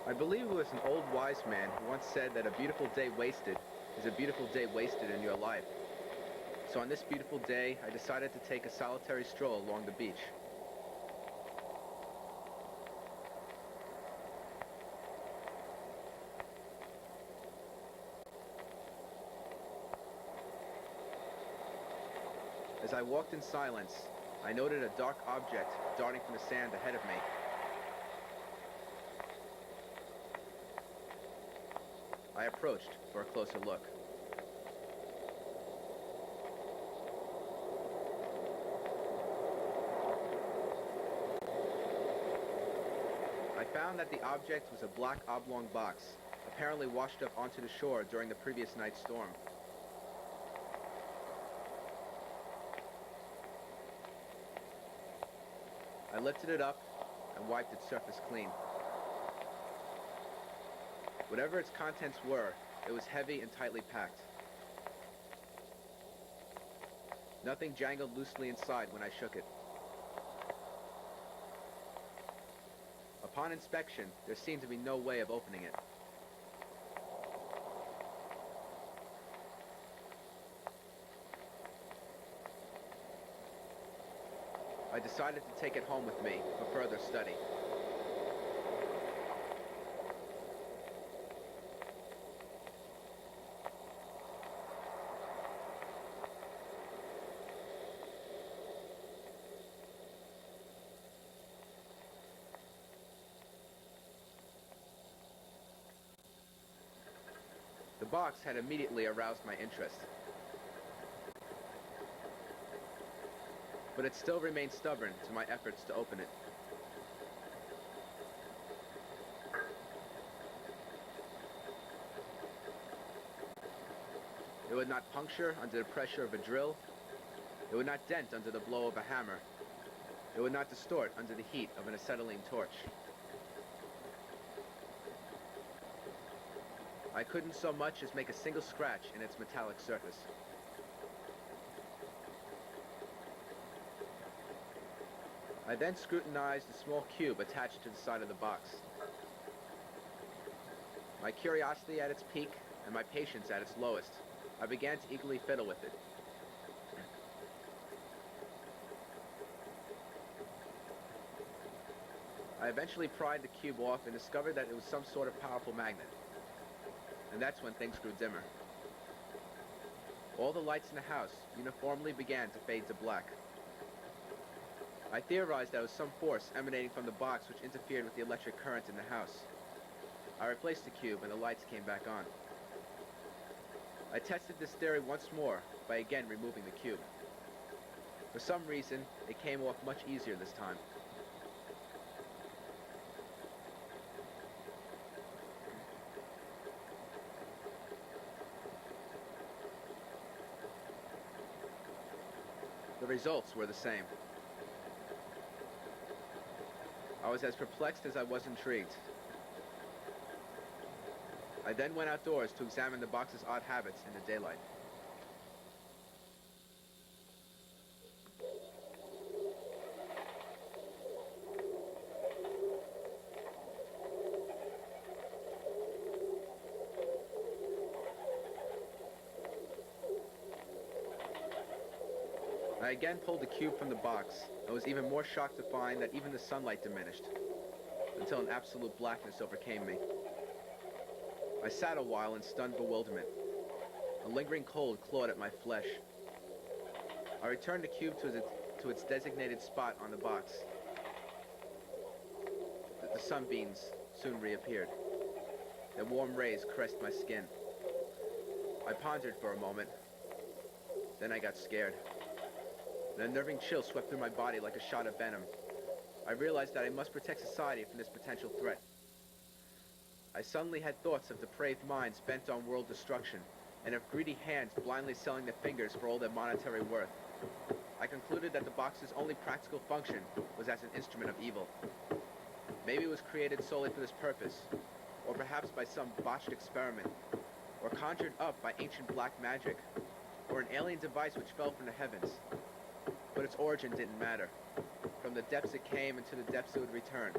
I believe it was an old wise man who once said that a beautiful day wasted is a beautiful day wasted in your life. So on this beautiful day, I decided to take a solitary stroll along the beach. As I walked in silence, I noted a dark object darting from the sand ahead of me. I approached for a closer look. I found that the object was a black oblong box, apparently washed up onto the shore during the previous night's storm. I lifted it up and wiped its surface clean. Whatever its contents were, it was heavy and tightly packed. Nothing jangled loosely inside when I shook it. Upon inspection, there seemed to be no way of opening it. I decided to take it home with me for further study. The box had immediately aroused my interest. But it still remained stubborn to my efforts to open it. It would not puncture under the pressure of a drill. It would not dent under the blow of a hammer. It would not distort under the heat of an acetylene torch. I couldn't so much as make a single scratch in its metallic surface. I then scrutinized the small cube attached to the side of the box. My curiosity at its peak and my patience at its lowest, I began to eagerly fiddle with it. I eventually pried the cube off and discovered that it was some sort of powerful magnet. And that's when things grew dimmer. All the lights in the house uniformly began to fade to black. I theorized that it was some force emanating from the box which interfered with the electric current in the house. I replaced the cube and the lights came back on. I tested this theory once more by again removing the cube. For some reason, it came off much easier this time. The results were the same. I was as perplexed as I was intrigued. I then went outdoors to examine the box's odd habits in the daylight. I again pulled the cube from the box and was even more shocked to find that even the sunlight diminished, until an absolute blackness overcame me. I sat a while in stunned bewilderment. A lingering cold clawed at my flesh. I returned the cube to its designated spot on the box. The sunbeams soon reappeared. Their warm rays caressed my skin. I pondered for a moment. Then I got scared. An unnerving chill swept through my body like a shot of venom. I realized that I must protect society from this potential threat. I suddenly had thoughts of depraved minds bent on world destruction, and of greedy hands blindly selling their fingers for all their monetary worth. I concluded that the box's only practical function was as an instrument of evil. Maybe it was created solely for this purpose, or perhaps by some botched experiment, or conjured up by ancient black magic, or an alien device which fell from the heavens. But its origin didn't matter. From the depths it came, and to the depths it would return.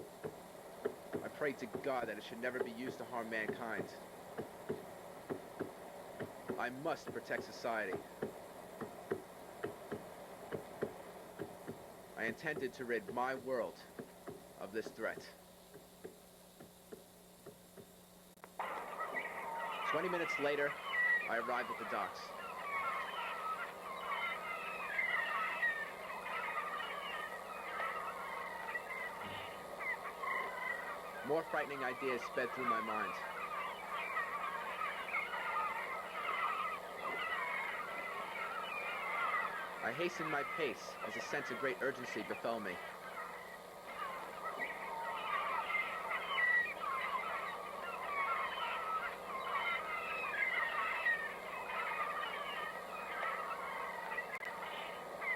I pray to God that it should never be used to harm mankind. I must protect society. I intended to rid my world of this threat. 20 minutes later, I arrived at the docks. More frightening ideas sped through my mind. I hastened my pace as a sense of great urgency befell me.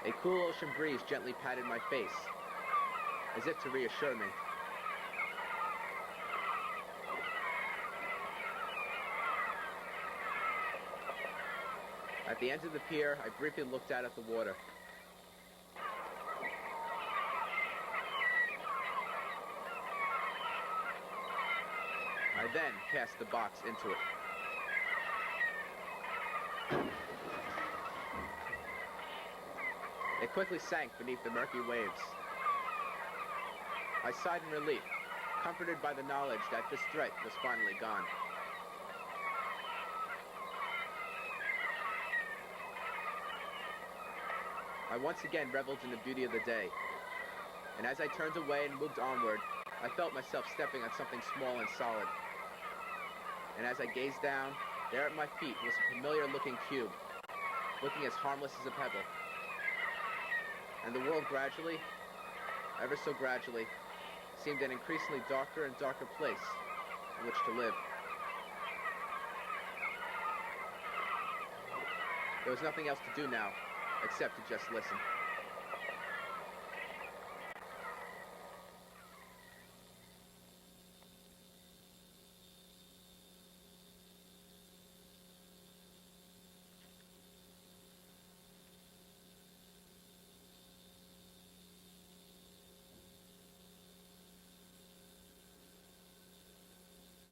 A cool ocean breeze gently patted my face, as if to reassure me. At the end of the pier, I briefly looked out at the water. I then cast the box into it. It quickly sank beneath the murky waves. I sighed in relief, comforted by the knowledge that this threat was finally gone. I once again reveled in the beauty of the day, and as I turned away and moved onward, I felt myself stepping on something small and solid. And as I gazed down, there at my feet was a familiar-looking cube, looking as harmless as a pebble. And the world gradually, ever so gradually, seemed an increasingly darker and darker place in which to live. There was nothing else to do now, except to just listen.